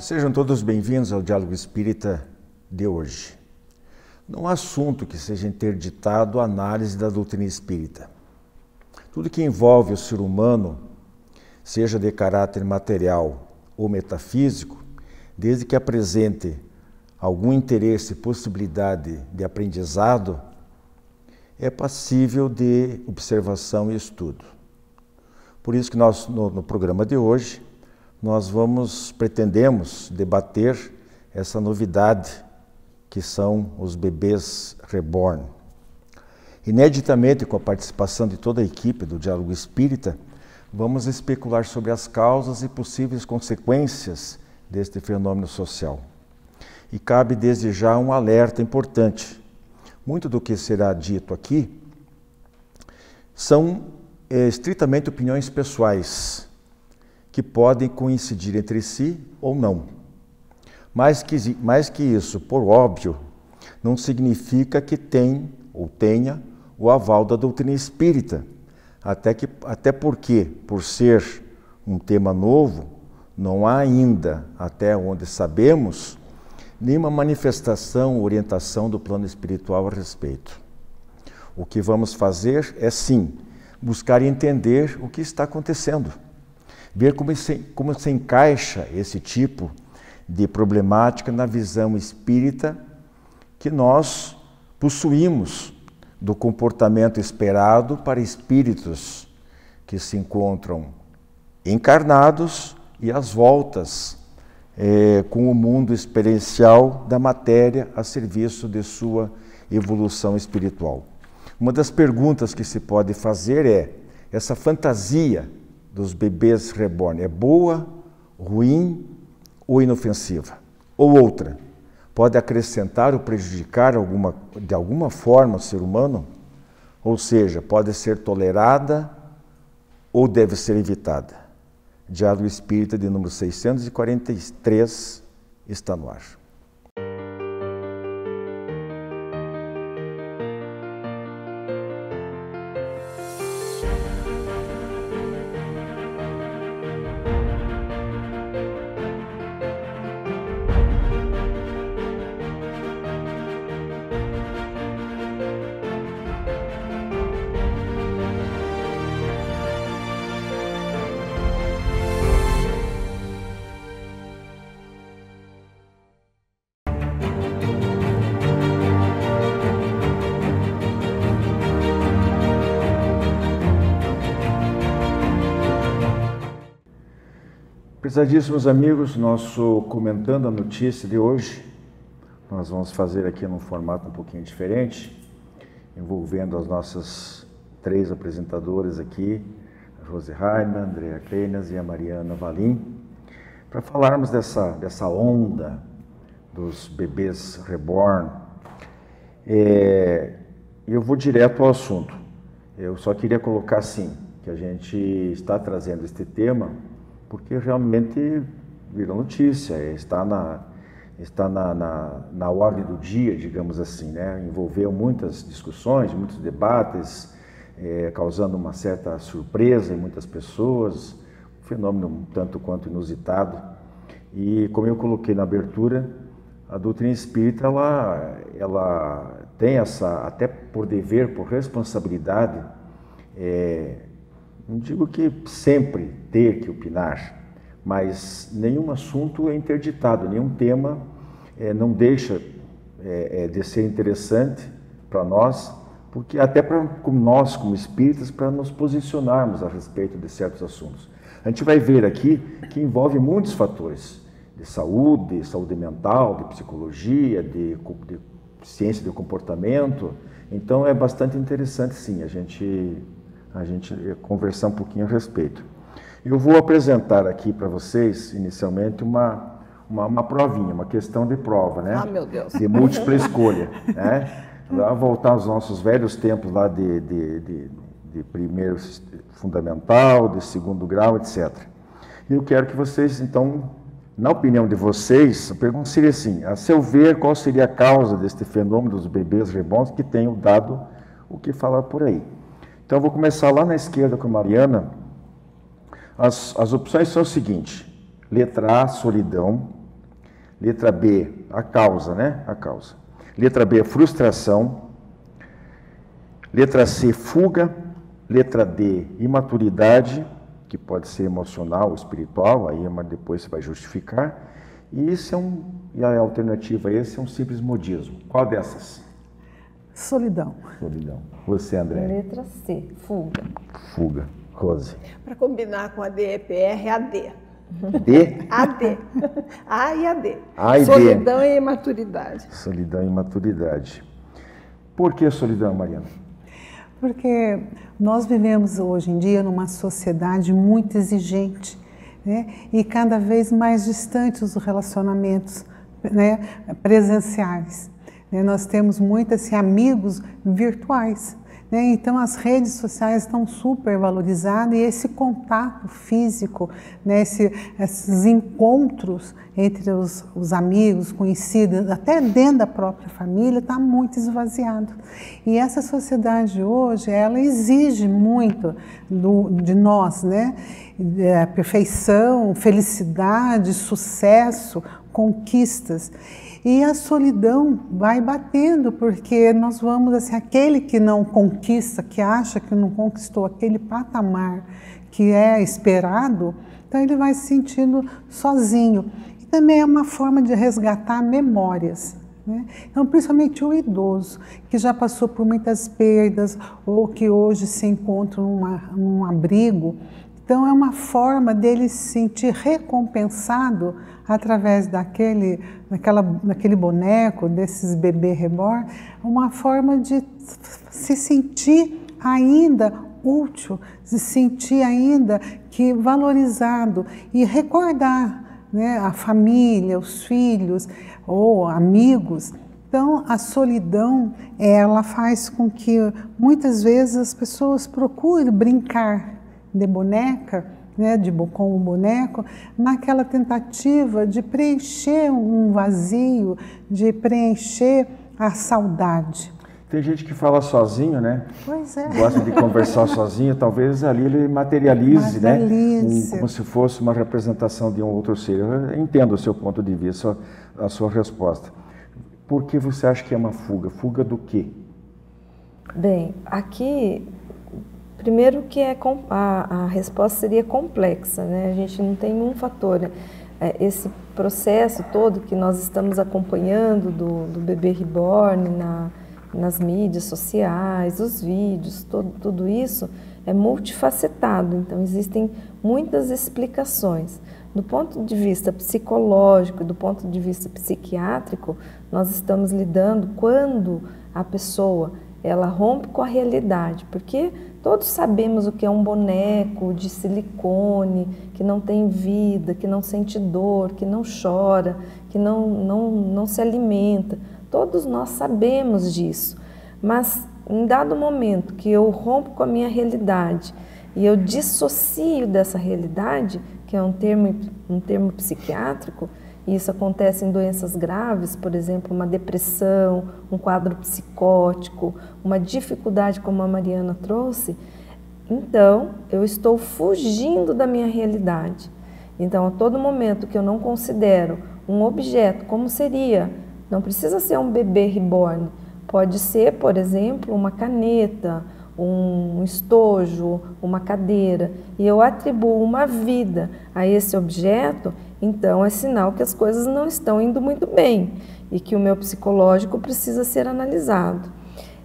sejam todos bem-vindos ao Diálogo Espírita de hoje. Não há assunto que seja interditado à análise da doutrina espírita. Tudo que envolve o ser humano, seja de caráter material ou metafísico, desde que apresente algum interesse e possibilidade de aprendizado, é passível de observação e estudo. Por isso que nós, no programa de hoje, nós pretendemos debater essa novidade que são os bebês reborn. Ineditamente, com a participação de toda a equipe do Diálogo Espírita, vamos especular sobre as causas e possíveis consequências deste fenômeno social. E cabe desde já um alerta importante. Muito do que será dito aqui são estritamente opiniões pessoais, que podem coincidir entre si ou não. Mais que isso, por óbvio, não significa que tem ou tenha o aval da doutrina espírita, até porque, por ser um tema novo, não há ainda, até onde sabemos, nenhuma manifestação ou orientação do plano espiritual a respeito. O que vamos fazer é, sim, buscar entender o que está acontecendo, ver como se encaixa esse tipo de problemática na visão espírita que nós possuímos do comportamento esperado para espíritos que se encontram encarnados e às voltas com o mundo experiencial da matéria a serviço de sua evolução espiritual. Uma das perguntas que se pode fazer é: essa fantasia dos bebês reborn é boa, ruim ou inofensiva? Ou outra, pode acrescentar ou prejudicar de alguma forma o ser humano? Ou seja, pode ser tolerada ou deve ser evitada? Diálogo Espírita de número 643 está no ar. Prezadíssimos amigos, comentando a notícia de hoje, nós vamos fazer aqui num formato um pouquinho diferente, envolvendo as nossas três apresentadoras aqui, a Rose Raiman, a Andrea Kleinas e a Mariana Valim, para falarmos dessa onda dos bebês reborn. Eu vou direto ao assunto. Eu só queria colocar assim, que a gente está trazendo este tema porque realmente virou notícia, está na ordem do dia, digamos assim, né? Envolveu muitas discussões, muitos debates, causando uma certa surpresa em muitas pessoas, um fenômeno um tanto quanto inusitado. E como eu coloquei na abertura, a doutrina espírita ela tem até por dever, por responsabilidade, não digo que sempre ter que opinar, mas nenhum assunto é interditado, nenhum tema não deixa de ser interessante para nós, porque até para nós, como espíritas, para nos posicionarmos a respeito de certos assuntos. A gente vai ver aqui que envolve muitos fatores, de saúde mental, de psicologia, de ciência do comportamento. Então é bastante interessante, sim, a gente conversar um pouquinho a respeito. Eu vou apresentar aqui para vocês, inicialmente, uma provinha, uma questão de prova, né? Ah, meu Deus! De múltipla escolha, né? Lá voltar aos nossos velhos tempos lá de primeiro fundamental, de segundo grau, etc. E eu quero que vocês, então, na opinião de vocês, a pergunta seria assim: a seu ver, qual seria a causa deste fenômeno dos bebês reborn que tenham dado o que falar por aí? Então, eu vou começar lá na esquerda com a Mariana. As opções são o seguinte: letra A, solidão; Letra B, a causa, né? A causa. Letra B, frustração. Letra C, fuga. Letra D, imaturidade, que pode ser emocional ou espiritual, aí depois você vai justificar. E a alternativa a esse é um simples modismo. Qual dessas? Solidão. Solidão. Você, André? Letra C, fuga. Fuga. Rose. Para combinar com a DEPR, a D. D? A D. A e a D. A e D. Solidão e imaturidade. Solidão e imaturidade. Por que solidão, Mariana? Porque nós vivemos hoje em dia numa sociedade muito exigente, né? E cada vez mais distantes os relacionamentos, né, presenciais. Nós temos muitos assim, amigos virtuais, né? Então as redes sociais estão super valorizadas e esse contato físico, né, esses encontros entre os amigos, conhecidos, até dentro da própria família, está muito esvaziado. E essa sociedade hoje, ela exige muito de nós, né? Perfeição, felicidade, sucesso, conquistas. E a solidão vai batendo, porque nós vamos, assim, aquele que não conquista, que acha que não conquistou aquele patamar que é esperado, então ele vai se sentindo sozinho. E também é uma forma de resgatar memórias, né? Então, principalmente o idoso, que já passou por muitas perdas ou que hoje se encontra num abrigo, então é uma forma dele se sentir recompensado através daquele boneco, desses bebê reborn, uma forma de se sentir ainda útil, se sentir ainda que valorizado e recordar, né, a família, os filhos ou amigos. Então, a solidão, ela faz com que muitas vezes as pessoas procurem brincar de boneca, né, com o boneco, naquela tentativa de preencher um vazio, de preencher a saudade. Tem gente que fala sozinho, né? Pois é. Gosta de conversar sozinho, talvez ali ele materialize, né? Como se fosse uma representação de um outro ser. Eu entendo o seu ponto de vista, a sua resposta. Por que você acha que é uma fuga? Fuga do quê? Bem, aqui... Primeiro que a resposta seria complexa, né? A gente não tem um fator. Esse processo todo que nós estamos acompanhando do bebê reborn nas mídias sociais, os vídeos, tudo isso é multifacetado. Então existem muitas explicações. Do ponto de vista psicológico e do ponto de vista psiquiátrico, nós estamos lidando quando a pessoa ela rompe com a realidade, porque todos sabemos o que é um boneco de silicone, que não tem vida, que não sente dor, que não chora, que não se alimenta. Todos nós sabemos disso, mas em dado momento que eu rompo com a minha realidade e eu dissocio dessa realidade, que é um termo psiquiátrico, e isso acontece em doenças graves, por exemplo, uma depressão, um quadro psicótico, uma dificuldade como a Mariana trouxe, então eu estou fugindo da minha realidade. Então, a todo momento que eu não considero um objeto, como seria, não precisa ser um bebê reborn, pode ser, por exemplo, uma caneta, um estojo, uma cadeira, e eu atribuo uma vida a esse objeto, então é sinal que as coisas não estão indo muito bem e que o meu psicológico precisa ser analisado.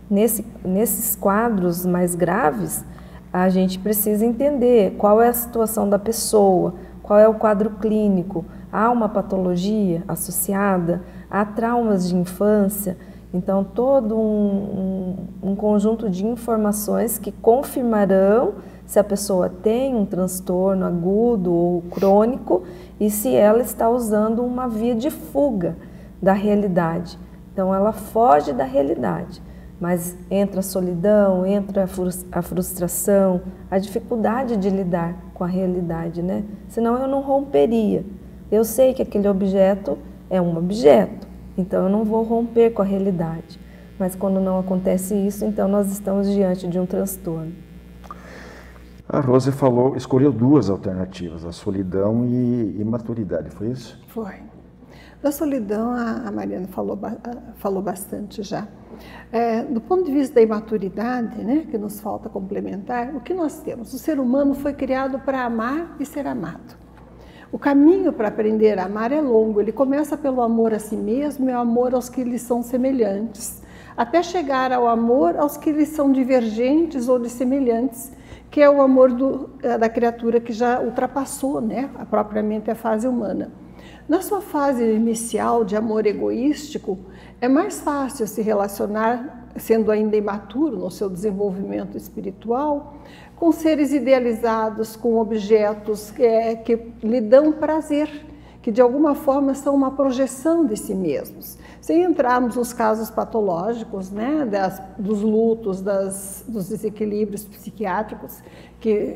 Nesses quadros mais graves, a gente precisa entender qual é a situação da pessoa, qual é o quadro clínico, há uma patologia associada, há traumas de infância. Então, todo um conjunto de informações que confirmarão se a pessoa tem um transtorno agudo ou crônico e se ela está usando uma via de fuga da realidade. Então, ela foge da realidade, mas entra a solidão, entra a frustração, a dificuldade de lidar com a realidade, né? Senão eu não romperia. Eu sei que aquele objeto é um objeto. Então, eu não vou romper com a realidade. Mas quando não acontece isso, então nós estamos diante de um transtorno. A Rose escolheu duas alternativas, a solidão e imaturidade, foi isso? Foi. Da solidão, a Mariana falou bastante já. Do ponto de vista da imaturidade, né, que nos falta complementar, o que nós temos? O ser humano foi criado para amar e ser amado. O caminho para aprender a amar é longo, ele começa pelo amor a si mesmo e o amor aos que lhe são semelhantes, até chegar ao amor aos que lhe são divergentes ou dissemelhantes, que é o amor da criatura que já ultrapassou, né, propriamente a fase humana. Na sua fase inicial de amor egoístico, é mais fácil se relacionar, sendo ainda imaturo no seu desenvolvimento espiritual, com seres idealizados, com objetos que lhe dão prazer, que de alguma forma são uma projeção de si mesmos. Sem entrarmos nos casos patológicos, né, dos lutos, dos desequilíbrios psiquiátricos que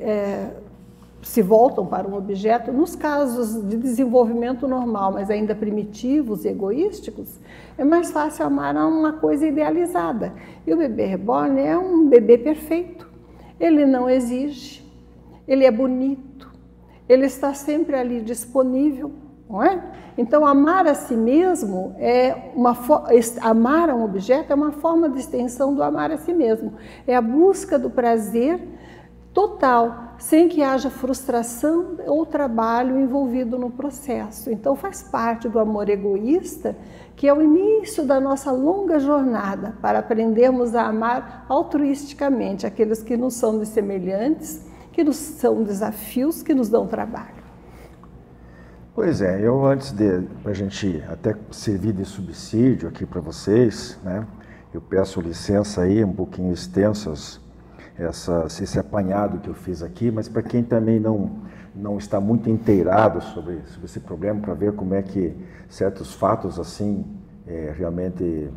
se voltam para um objeto, nos casos de desenvolvimento normal, mas ainda primitivos e egoísticos, é mais fácil amar a uma coisa idealizada. E o bebê reborn é um bebê perfeito. Ele não exige, ele é bonito, ele está sempre ali disponível, não é? Então, amar a si mesmo amar a um objeto é uma forma de extensão do amar a si mesmo. É a busca do prazer total, sem que haja frustração ou trabalho envolvido no processo. Então, faz parte do amor egoísta, que é o início da nossa longa jornada para aprendermos a amar altruisticamente aqueles que nos são dissemelhantes, que nos são desafios, que nos dão trabalho. Pois é, eu para a gente até servir de subsídio aqui para vocês, né, eu peço licença aí, um pouquinho extensas, esse apanhado que eu fiz aqui, mas para quem também não está muito inteirado sobre esse problema, para ver como é que certos fatos assim, realmente,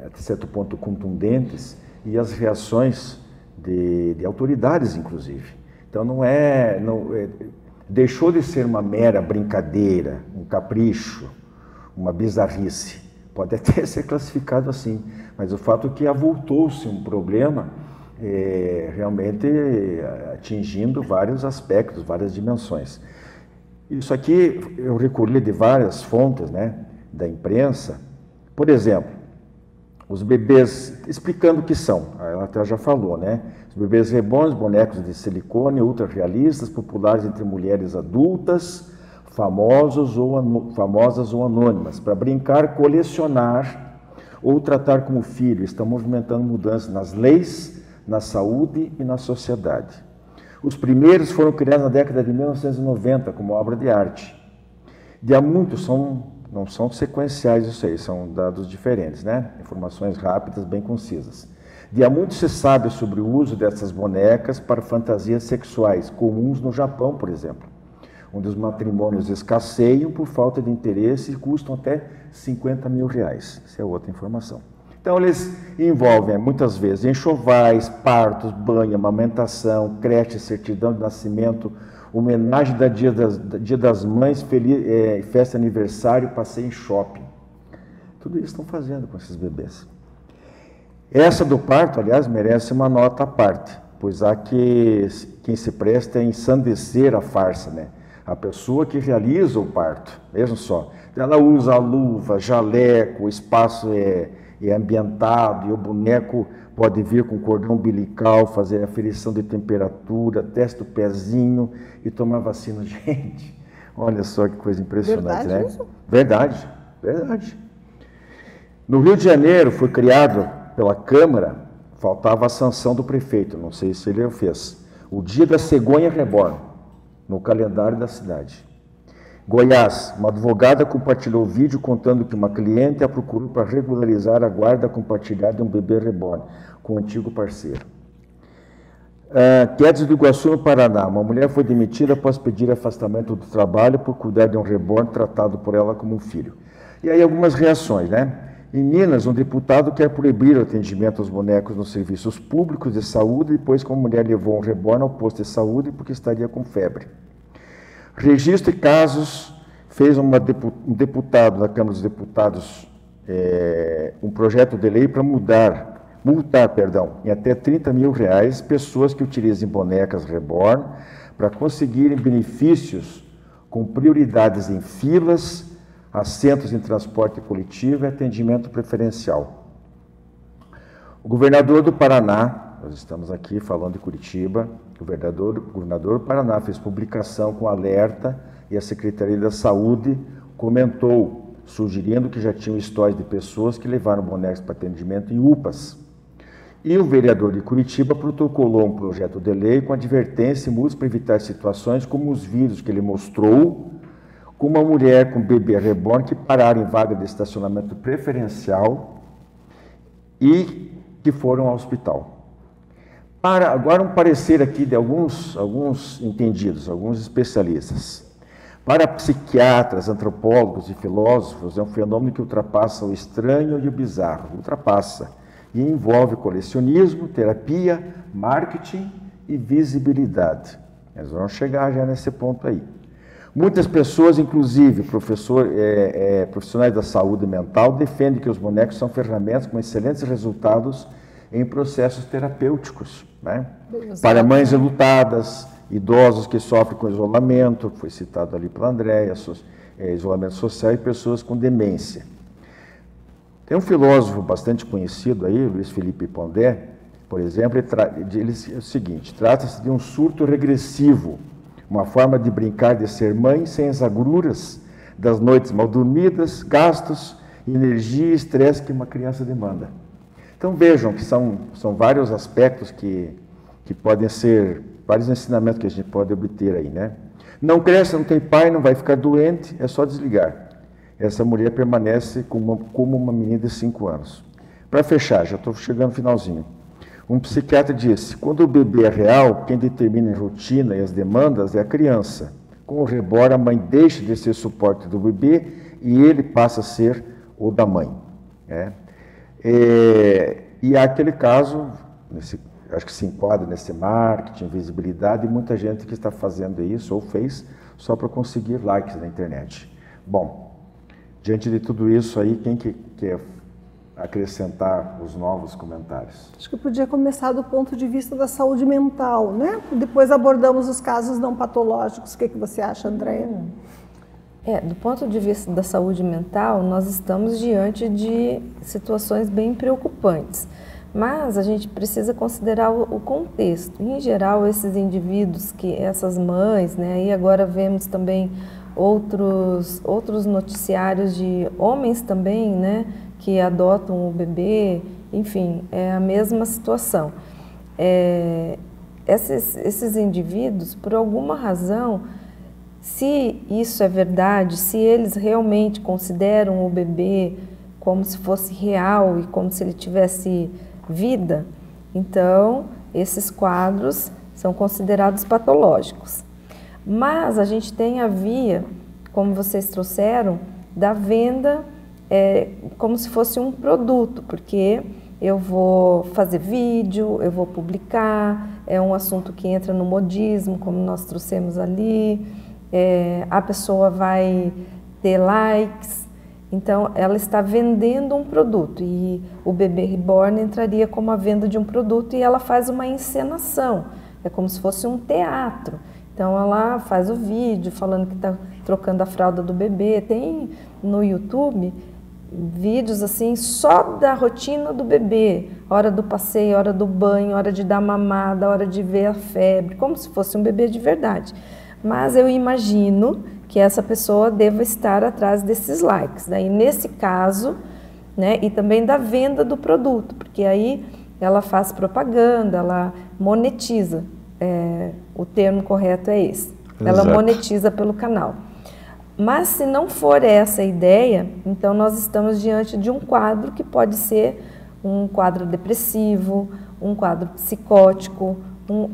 até certo ponto, contundentes, e as reações de autoridades, inclusive. Então, deixou de ser uma mera brincadeira, um capricho, uma bizarrice. Pode até ser classificado assim, mas o fato é que avultou-se um problema realmente atingindo vários aspectos, várias dimensões. Isso aqui eu recolhi de várias fontes, né, da imprensa. Por exemplo, os bebês, explicando o que são, ela até já falou, né? Os bebês reborns, bonecos de silicone, ultra realistas, populares entre mulheres adultas, famosas ou anônimas, para brincar, colecionar ou tratar como filho. Estão movimentando mudanças nas leis, na saúde e na sociedade. Os primeiros foram criados na década de 1990 como obra de arte. De há muitos, não são sequenciais isso aí, são dados diferentes, né? Informações rápidas, bem concisas. De há muito se sabe sobre o uso dessas bonecas para fantasias sexuais, comuns no Japão, por exemplo, onde os matrimônios escasseiam por falta de interesse e custam até 50 mil reais. Essa é outra informação. Então, eles envolvem, muitas vezes, enxovais, partos, banho, amamentação, creche, certidão de nascimento, homenagem da Dia das Mães, festa aniversário, passeio em shopping. Tudo isso estão fazendo com esses bebês. Essa do parto, aliás, merece uma nota à parte, pois há quem se presta a ensandecer a farsa, né? A pessoa que realiza o parto, vejam só, ela usa a luva, jaleco, o espaço é ambientado e o boneco pode vir com cordão umbilical, fazer aferição de temperatura, testa o pezinho e tomar vacina. Gente, olha só que coisa impressionante, verdade, né? Isso? Verdade, verdade. No Rio de Janeiro foi criado pela Câmara, faltava a sanção do prefeito, não sei se ele fez, o Dia da Cegonha Reborn, no calendário da cidade. Goiás, uma advogada compartilhou vídeo contando que uma cliente a procurou para regularizar a guarda compartilhada de um bebê reborn com o antigo parceiro. Quedes do Iguaçu, no Paraná, uma mulher foi demitida após pedir afastamento do trabalho por cuidar de um reborn tratado por ela como um filho. E aí algumas reações, né? Em Minas, um deputado quer proibir o atendimento aos bonecos nos serviços públicos de saúde depois que uma mulher levou um reborn ao posto de saúde porque estaria com febre. Registro de casos, fez um deputado da Câmara dos Deputados um projeto de lei para multar em até 30 mil reais pessoas que utilizem bonecas reborn para conseguirem benefícios com prioridades em filas, assentos em transporte coletivo e atendimento preferencial. O governador do Paraná, nós estamos aqui falando de Curitiba, o governador do Paraná fez publicação com alerta e a Secretaria da Saúde comentou, sugerindo que já tinham histórias de pessoas que levaram bonecos para atendimento em UPAs. E o vereador de Curitiba protocolou um projeto de lei com advertência e multas para evitar situações como os vídeos que ele mostrou com uma mulher com bebê reborn que pararam em vaga de estacionamento preferencial e que foram ao hospital. Agora um parecer aqui de alguns entendidos, alguns especialistas. Para psiquiatras, antropólogos e filósofos, é um fenômeno que ultrapassa o estranho e o bizarro, ultrapassa, e envolve colecionismo, terapia, marketing e visibilidade. Nós vamos chegar já nesse ponto aí. Muitas pessoas, inclusive profissionais da saúde mental, defendem que os bonecos são ferramentas com excelentes resultados em processos terapêuticos, né? Para mães enlutadas, idosos que sofrem com isolamento, foi citado ali pela Andréia, isolamento social, e pessoas com demência. Tem um filósofo bastante conhecido aí, Luiz Felipe Pondé, por exemplo, ele diz o seguinte: trata-se de um surto regressivo, uma forma de brincar de ser mãe sem as agruras das noites mal dormidas, gastos, energia e estresse que uma criança demanda. Então vejam que são vários aspectos que podem ser, vários ensinamentos que a gente pode obter aí, né? Não cresce, não tem pai, não vai ficar doente, é só desligar. Essa mulher permanece como uma menina de 5 anos. Para fechar, já estou chegando no finalzinho. Um psiquiatra disse: quando o bebê é real, quem determina a rotina e as demandas é a criança. Com o reborn, a mãe deixa de ser suporte do bebê e ele passa a ser o da mãe. Né? E há aquele caso, acho que se enquadra nesse marketing, visibilidade, e muita gente que está fazendo isso, ou fez, só para conseguir likes na internet. Bom, diante de tudo isso aí, quem que quer acrescentar os novos comentários? Acho que eu podia começar do ponto de vista da saúde mental, né? Depois abordamos os casos não patológicos. O que você acha, Andréia? Do ponto de vista da saúde mental, nós estamos diante de situações bem preocupantes. Mas a gente precisa considerar o contexto. Em geral, esses indivíduos, essas mães, né? E agora vemos também outros noticiários de homens também, né? Que adotam o bebê, enfim, é a mesma situação. Esses indivíduos, por alguma razão, se isso é verdade, se eles realmente consideram o bebê como se fosse real e como se ele tivesse vida, então esses quadros são considerados patológicos. Mas a gente tem a via, como vocês trouxeram, da venda como se fosse um produto, porque eu vou fazer vídeo, eu vou publicar, é um assunto que entra no modismo, como nós trouxemos ali, a pessoa vai ter likes, então ela está vendendo um produto e o bebê reborn entraria como a venda de um produto e ela faz uma encenação, é como se fosse um teatro. Então ela faz o vídeo falando que está trocando a fralda do bebê, tem no YouTube vídeos assim só da rotina do bebê, hora do passeio, hora do banho, hora de dar mamada, hora de ver a febre, como se fosse um bebê de verdade. Mas eu imagino que essa pessoa deva estar atrás desses likes, né? E nesse caso, né, e também da venda do produto, porque aí ela faz propaganda, ela monetiza, o termo correto é esse, ela monetiza pelo canal. Mas se não for essa a ideia, então nós estamos diante de um quadro que pode ser um quadro depressivo, um quadro psicótico,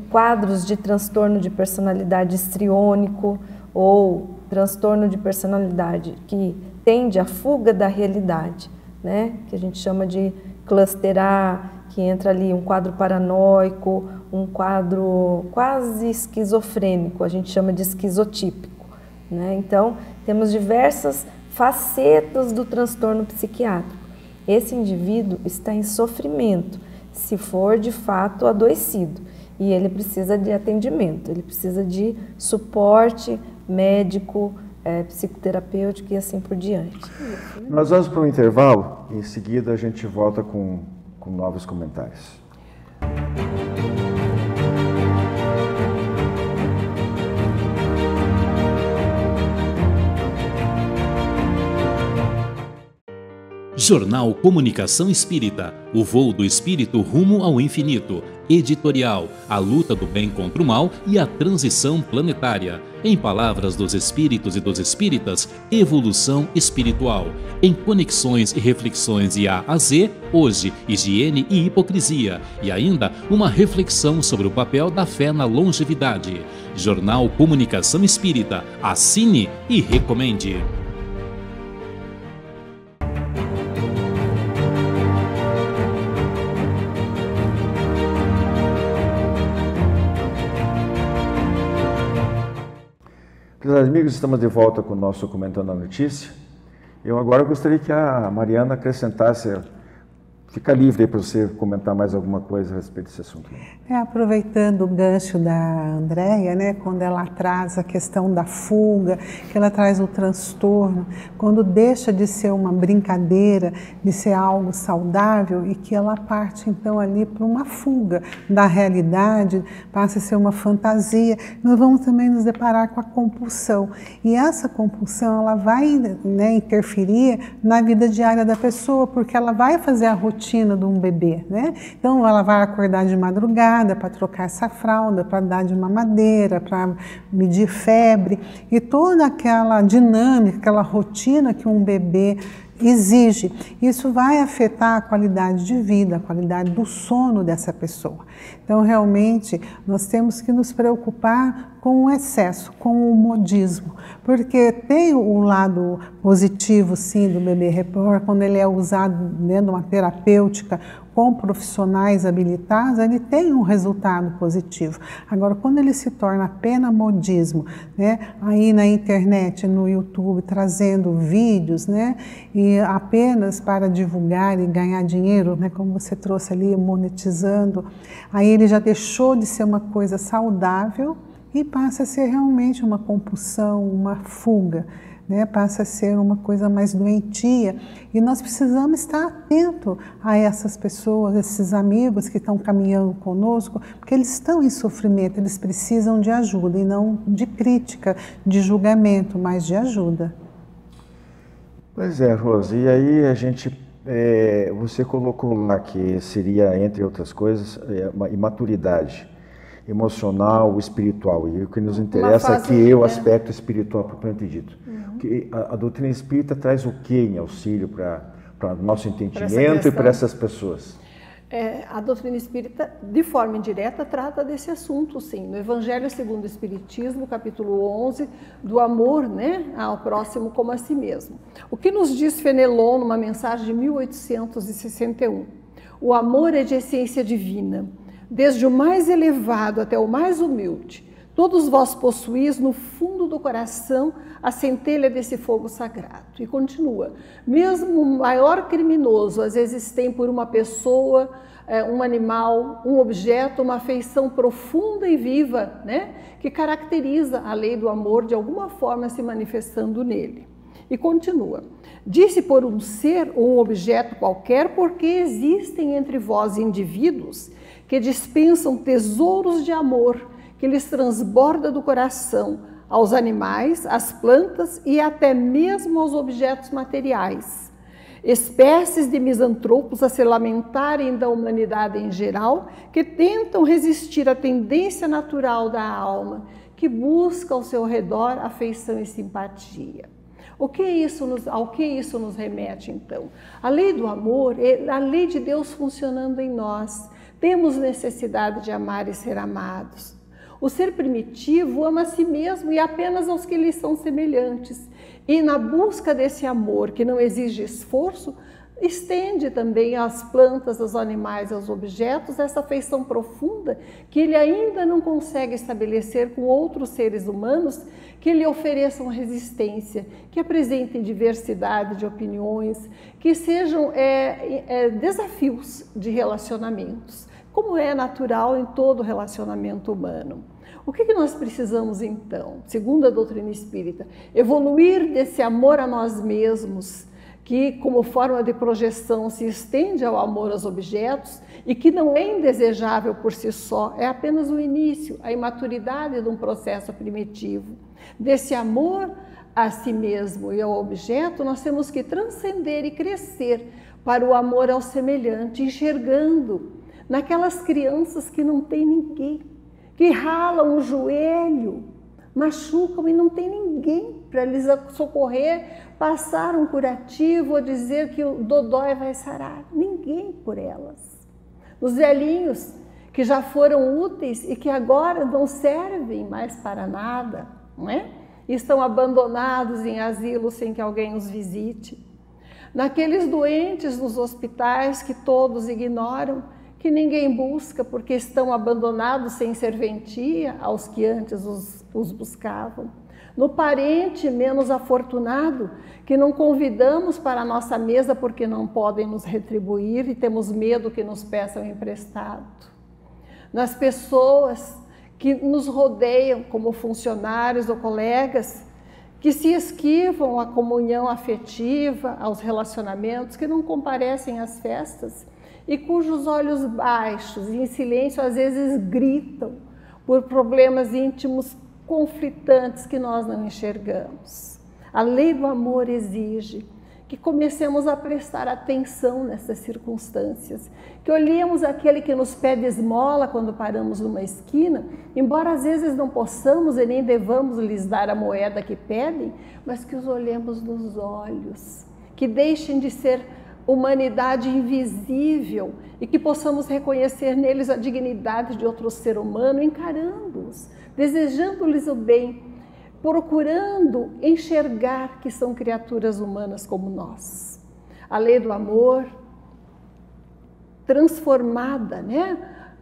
quadros de transtorno de personalidade histriônico ou transtorno de personalidade que tende à fuga da realidade, né? Que a gente chama de cluster A, que entra ali um quadro paranoico, um quadro quase esquizofrênico, a gente chama de esquizotípico, né? Então, temos diversas facetas do transtorno psiquiátrico. Esse indivíduo está em sofrimento, se for de fato adoecido, e ele precisa de atendimento, ele precisa de suporte médico, psicoterapêutica e assim por diante. Nós vamos para um intervalo e em seguida a gente volta com novos comentários. Jornal Comunicação Espírita, o voo do espírito rumo ao infinito. Editorial, a luta do bem contra o mal e a transição planetária. Em palavras dos espíritos e dos espíritas, evolução espiritual. Em conexões e reflexões de A a Z, hoje, higiene e hipocrisia. E ainda uma reflexão sobre o papel da fé na longevidade. Jornal Comunicação Espírita, assine e recomende. Queridos amigos, estamos de volta com o nosso Comentando a Notícia. Eu agora gostaria que a Mariana acrescentasse, fica livre para você comentar mais alguma coisa a respeito desse assunto. Aproveitando o gancho da Andréia, né, quando ela traz a questão da fuga, que ela traz o transtorno, quando deixa de ser uma brincadeira, de ser algo saudável e que ela parte então ali para uma fuga da realidade, passa a ser uma fantasia, nós vamos também nos deparar com a compulsão. E essa compulsão, ela vai, né, interferir na vida diária da pessoa, porque ela vai fazer a rotina de um bebê, né? Então ela vai acordar de madrugada, para trocar essa fralda, para dar de mamadeira, para medir febre e toda aquela dinâmica, aquela rotina que um bebê exige. Isso vai afetar a qualidade de vida, a qualidade do sono dessa pessoa. Então, realmente, nós temos que nos preocupar com o excesso, com o modismo, porque tem o lado positivo, sim, do bebê reborn, quando ele é usado dentro de uma terapêutica com profissionais habilitados, ele tem um resultado positivo. Agora, quando ele se torna apenas modismo, né, aí na internet, no YouTube, trazendo vídeos, né, e apenas para divulgar e ganhar dinheiro, né, como você trouxe ali, monetizando, aí ele já deixou de ser uma coisa saudável e passa a ser realmente uma compulsão, uma fuga, né? Passa a ser uma coisa mais doentia. E nós precisamos estar atentos a essas pessoas, esses amigos que estão caminhando conosco, porque eles estão em sofrimento, eles precisam de ajuda, e não de crítica, de julgamento, mas de ajuda. Pois é, Rose, e aí a gente, você colocou lá que seria, entre outras coisas, uma imaturidade emocional, espiritual, e o que nos interessa aqui é o aspecto espiritual propriamente dito. Que a doutrina espírita traz o que em auxílio para o nosso entendimento e para essas pessoas? A doutrina espírita, de forma indireta, trata desse assunto, sim. No Evangelho segundo o Espiritismo, capítulo 11, do amor, né, ao próximo como a si mesmo. O que nos diz Fenelon numa mensagem de 1861? O amor é de essência divina, desde o mais elevado até o mais humilde. Todos vós possuís no fundo do coração a centelha desse fogo sagrado. E continua, mesmo o maior criminoso às vezes tem por uma pessoa, um animal, um objeto, uma afeição profunda e viva, né, que caracteriza a lei do amor de alguma forma se manifestando nele. E continua, disse por um ser ou um objeto qualquer, porque existem entre vós indivíduos que dispensam tesouros de amor, que lhes transborda do coração, aos animais, às plantas e até mesmo aos objetos materiais. Espécies de misantropos a se lamentarem da humanidade em geral, que tentam resistir à tendência natural da alma, que busca ao seu redor afeição e simpatia. Ao que isso nos remete, então? A lei do amor é a lei de Deus funcionando em nós. Temos necessidade de amar e ser amados. O ser primitivo ama a si mesmo e apenas aos que lhe são semelhantes. E na busca desse amor, que não exige esforço, estende também às plantas, aos animais, aos objetos, essa afeição profunda que ele ainda não consegue estabelecer com outros seres humanos que lhe ofereçam resistência, que apresentem diversidade de opiniões, que sejam desafios de relacionamentos, como é natural em todo relacionamento humano. O que nós precisamos então, segundo a doutrina espírita? Evoluir desse amor a nós mesmos, que como forma de projeção se estende ao amor aos objetos e que não é indesejável por si só, é apenas o início, a imaturidade de um processo primitivo. Desse amor a si mesmo e ao objeto, nós temos que transcender e crescer para o amor ao semelhante, enxergando naquelas crianças que não tem ninguém, que ralam o joelho, machucam e não tem ninguém para lhes socorrer, passar um curativo ou dizer que o dodói vai sarar. Ninguém por elas. Os velhinhos que já foram úteis e que agora não servem mais para nada, não é? E estão abandonados em asilos sem que alguém os visite. Naqueles doentes nos hospitais que todos ignoram, que ninguém busca porque estão abandonados sem serventia aos que antes os buscavam. No parente menos afortunado, que não convidamos para a nossa mesa porque não podem nos retribuir e temos medo que nos peçam emprestado. Nas pessoas que nos rodeiam como funcionários ou colegas, que se esquivam à comunhão afetiva, aos relacionamentos, que não comparecem às festas e cujos olhos baixos e em silêncio às vezes gritam por problemas íntimos conflitantes que nós não enxergamos. A lei do amor exige que comecemos a prestar atenção nessas circunstâncias, que olhemos aquele que nos pede esmola quando paramos numa esquina, embora às vezes não possamos e nem devamos lhes dar a moeda que pedem, mas que os olhemos nos olhos, que deixem de ser humanidade invisível e que possamos reconhecer neles a dignidade de outro ser humano, encarando-os, desejando-lhes o bem, procurando enxergar que são criaturas humanas como nós. A lei do amor, transformada,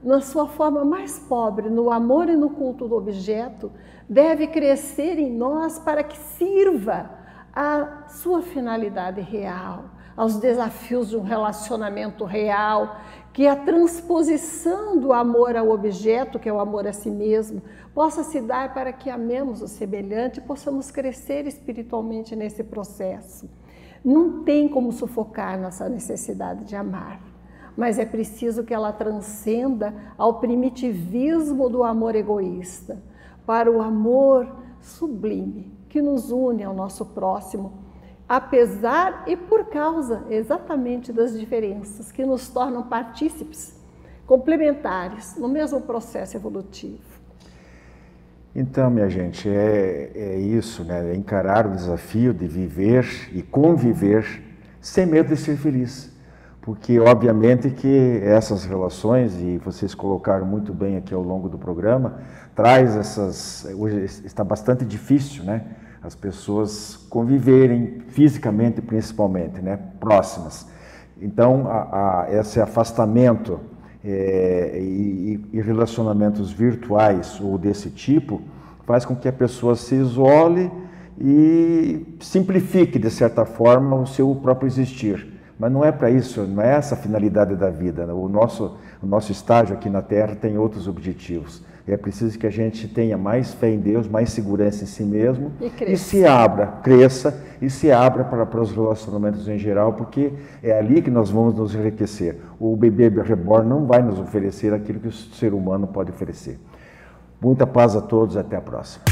na sua forma mais pobre, no amor e no culto do objeto, deve crescer em nós para que sirva à sua finalidade real, aos desafios de um relacionamento real, que a transposição do amor ao objeto, que é o amor a si mesmo, possa se dar para que amemos o semelhante e possamos crescer espiritualmente nesse processo. Não tem como sufocar nossa necessidade de amar, mas é preciso que ela transcenda ao primitivismo do amor egoísta, para o amor sublime que nos une ao nosso próximo, apesar e por causa exatamente das diferenças que nos tornam partícipes complementares no mesmo processo evolutivo. Então, minha gente, é isso, é encarar o desafio de viver e conviver sem medo de ser feliz. Porque, obviamente, que essas relações, e vocês colocaram muito bem aqui ao longo do programa, traz essas... Hoje está bastante difícil, as pessoas conviverem fisicamente, principalmente, próximas. Então, esse afastamento e relacionamentos virtuais ou desse tipo faz com que a pessoa se isole e simplifique, de certa forma, o seu próprio existir. Mas não é para isso, não é essa a finalidade da vida. O nosso estágio aqui na Terra tem outros objetivos. É preciso que a gente tenha mais fé em Deus, mais segurança em si mesmo e se abra, cresça e se abra para os relacionamentos em geral, porque é ali que nós vamos nos enriquecer. O bebê reborn não vai nos oferecer aquilo que o ser humano pode oferecer. Muita paz a todos, até a próxima.